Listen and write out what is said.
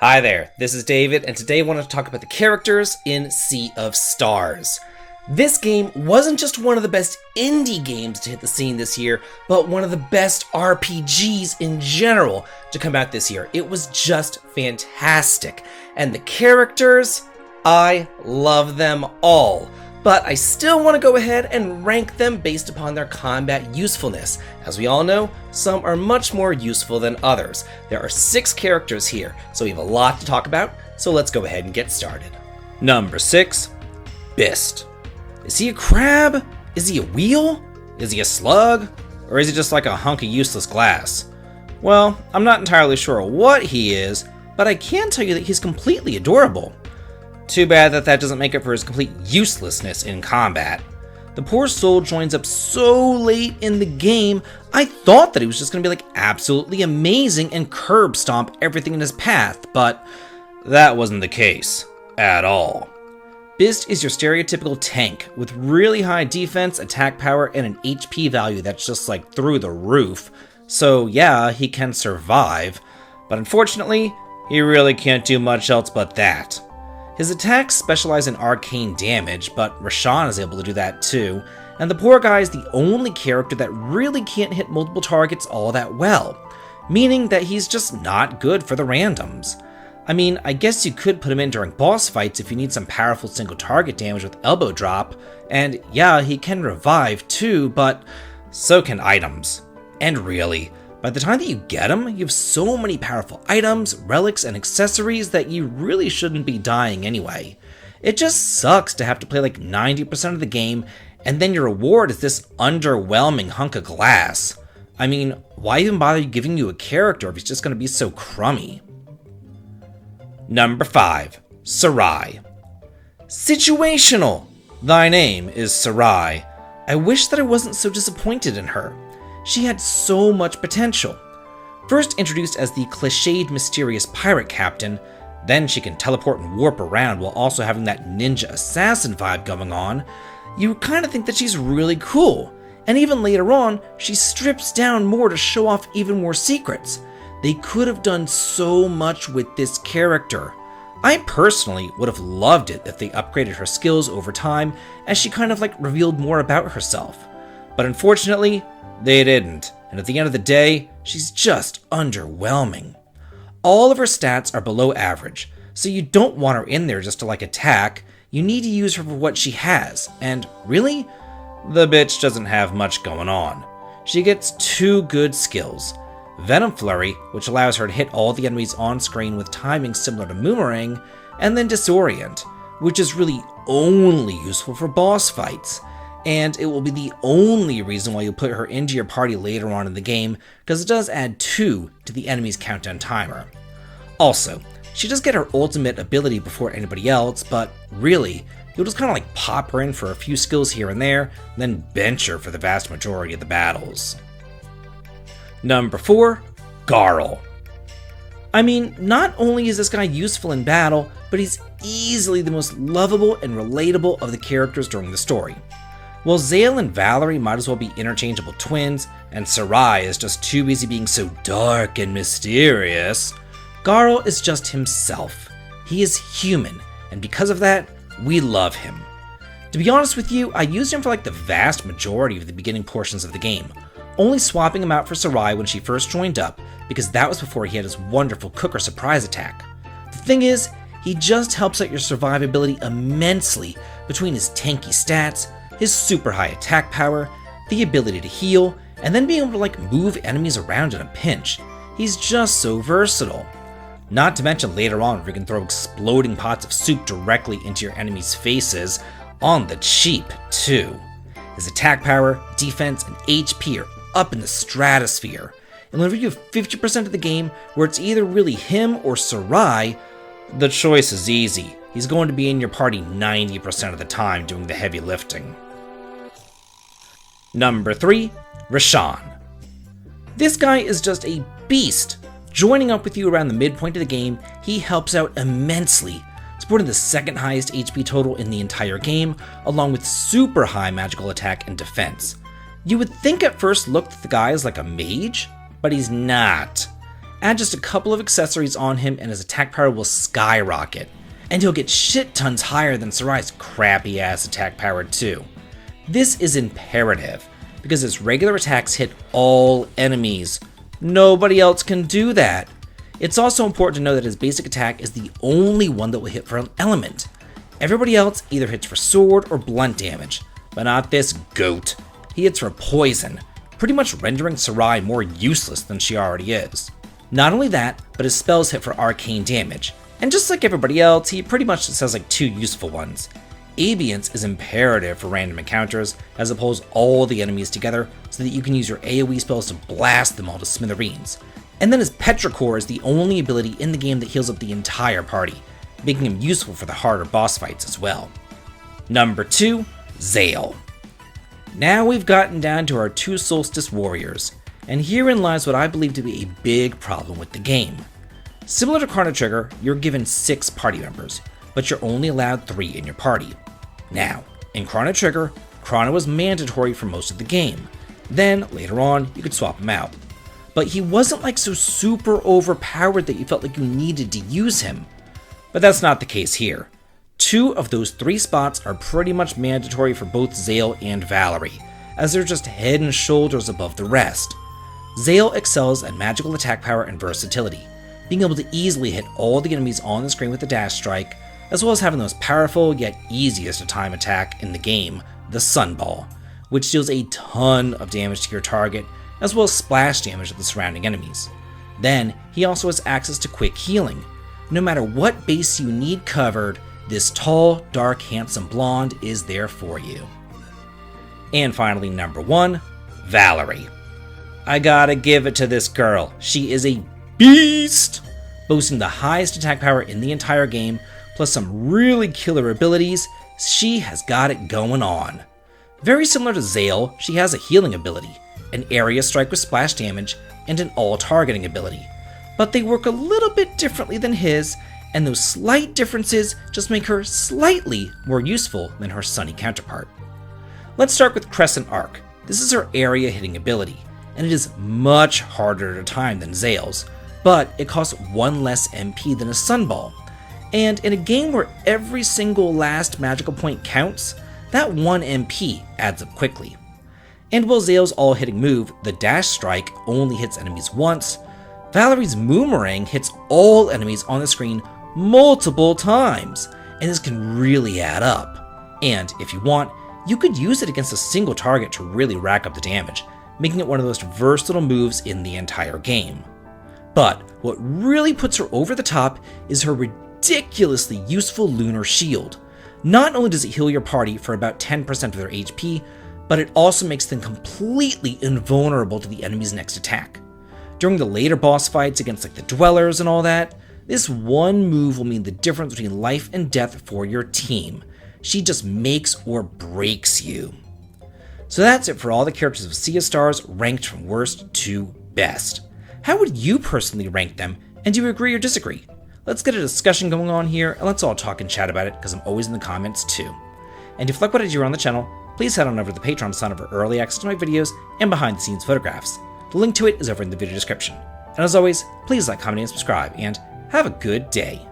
Hi there, this is David, and today I want to talk about the characters in Sea of Stars. This game wasn't just one of the best indie games to hit the scene this year, but one of the best RPGs in general to come out this year. It was just fantastic. And the characters, I love them all. But I still want to go ahead and rank them based upon their combat usefulness. As we all know, some are much more useful than others. There are 6 characters here, so we have a lot to talk about, so let's go ahead and get started. Number 6, Bist. Is he a crab? Is he a wheel? Is he a slug? Or is he just like a hunk of useless glass? Well, I'm not entirely sure what he is, but I can tell you that he's completely adorable. Too bad that doesn't make up for his complete uselessness in combat. The poor soul joins up so late in the game, I thought that he was just going to be like absolutely amazing and curb stomp everything in his path, but that wasn't the case at all. Bist is your stereotypical tank with really high defense, attack power, and an HP value that's just like through the roof. So yeah, he can survive, but unfortunately, he really can't do much else but that. His attacks specialize in arcane damage, but Rashan is able to do that too, and the poor guy is the only character that really can't hit multiple targets all that well, meaning that he's just not good for the randoms. I mean, I guess you could put him in during boss fights if you need some powerful single target damage with elbow drop, and yeah, he can revive too, but so can items. And really, by the time that you get him, you have so many powerful items, relics, and accessories that you really shouldn't be dying anyway. It just sucks to have to play like 90% of the game, and then your reward is this underwhelming hunk of glass. I mean, why even bother giving you a character if he's just going to be so crummy? Number 5, Sarai. Situational! Thy name is Sarai. I wish that I wasn't so disappointed in her. She had so much potential. First introduced as the cliched mysterious pirate captain, then she can teleport and warp around while also having that ninja assassin vibe going on. You kind of think that she's really cool, and even later on, she strips down more to show off even more secrets. They could have done so much with this character. I personally would have loved it if they upgraded her skills over time as she kind of like revealed more about herself. But unfortunately, they didn't, and at the end of the day, she's just underwhelming. All of her stats are below average, so you don't want her in there just to like attack, you need to use her for what she has, and really? The bitch doesn't have much going on. She gets 2 good skills. Venom Flurry, which allows her to hit all the enemies on screen with timing similar to Boomerang, and then Disorient, which is really only useful for boss fights. And it will be the only reason why you'll put her into your party later on in the game, because it does add 2 to the enemy's countdown timer. Also, she does get her ultimate ability before anybody else, but really, you'll just kind of like pop her in for a few skills here and there, then bench her for the vast majority of the battles. Number 4, Garl. I mean, not only is this guy useful in battle, but he's easily the most lovable and relatable of the characters during the story. While Zale and Valerie might as well be interchangeable twins, and Sarai is just too busy being so dark and mysterious, Garl is just himself. He is human, and because of that, we love him. To be honest with you, I used him for like the vast majority of the beginning portions of the game, only swapping him out for Sarai when she first joined up, because that was before he had his wonderful cooker surprise attack. The thing is, he just helps out your survivability immensely between his tanky stats, his super high attack power, the ability to heal, and then being able to like move enemies around in a pinch. He's just so versatile. Not to mention later on where you can throw exploding pots of soup directly into your enemies' faces, on the cheap too. His attack power, defense, and HP are up in the stratosphere, and whenever you have 50% of the game where it's either really him or Sarai, the choice is easy. He's going to be in your party 90% of the time doing the heavy lifting. Number 3, Rashan. This guy is just a beast. Joining up with you around the midpoint of the game, he helps out immensely, sporting the 2nd highest HP total in the entire game, along with super high magical attack and defense. You would think at first look that the guy is like a mage, but he's not. Add just a couple of accessories on him and his attack power will skyrocket. And he'll get shit tons higher than Sarai's crappy ass attack power too. This is imperative, because his regular attacks hit all enemies. Nobody else can do that. It's also important to know that his basic attack is the only one that will hit for an element. Everybody else either hits for sword or blunt damage, but not this goat. He hits for poison, pretty much rendering Sarai more useless than she already is. Not only that, but his spells hit for arcane damage, and just like everybody else, he pretty much just has like two useful ones. Abience is imperative for random encounters, as it pulls all the enemies together so that you can use your AoE spells to blast them all to smithereens. And then his Petrichor is the only ability in the game that heals up the entire party, making him useful for the harder boss fights as well. Number 2, Zale. Now we've gotten down to our two Solstice warriors, and herein lies what I believe to be a big problem with the game. Similar to Chrono Trigger, you're given 6 party members, but you're only allowed 3 in your party. Now, in Chrono Trigger, Chrono was mandatory for most of the game. Then, later on, you could swap him out. But he wasn't like so super overpowered that you felt like you needed to use him. But that's not the case here. 2 of those 3 spots are pretty much mandatory for both Zale and Valerie, as they're just head and shoulders above the rest. Zale excels at magical attack power and versatility, being able to easily hit all the enemies on the screen with the dash strike, as well as having the most powerful yet easiest to time attack in the game, the Sunball, which deals a ton of damage to your target, as well as splash damage to the surrounding enemies. Then, he also has access to quick healing. No matter what base you need covered, this tall, dark, handsome blonde is there for you. And finally, number 1, Valerie. I gotta give it to this girl. She is a beast! Boasting the highest attack power in the entire game, plus some really killer abilities, she has got it going on. Very similar to Zale, she has a healing ability, an area strike with splash damage, and an all-targeting ability. But they work a little bit differently than his, and those slight differences just make her slightly more useful than her Sunny counterpart. Let's start with Crescent Arc. This is her area hitting ability, and it is much harder to time than Zale's, but it costs 1 less MP than a Sunball. And in a game where every single last magical point counts, that 1 MP adds up quickly. And while Zale's all-hitting move, the Dash Strike, only hits enemies once, Valerie's Boomerang hits all enemies on the screen multiple times, and this can really add up. And if you want, you could use it against a single target to really rack up the damage, making it one of the most versatile moves in the entire game. But what really puts her over the top is her ridiculously useful Lunar Shield. Not only does it heal your party for about 10% of their HP, but it also makes them completely invulnerable to the enemy's next attack. During the later boss fights against like the Dwellers and all that, this one move will mean the difference between life and death for your team. She just makes or breaks you. So that's it for all the characters of Sea of Stars ranked from worst to best. How would you personally rank them, and do you agree or disagree? Let's get a discussion going on here, and let's all talk and chat about it, because I'm always in the comments too. And if you like what I do on the channel, please head on over to the Patreon to sign up for early access to my videos and behind the scenes photographs. The link to it is over in the video description. And as always, please like, comment, and subscribe, and have a good day.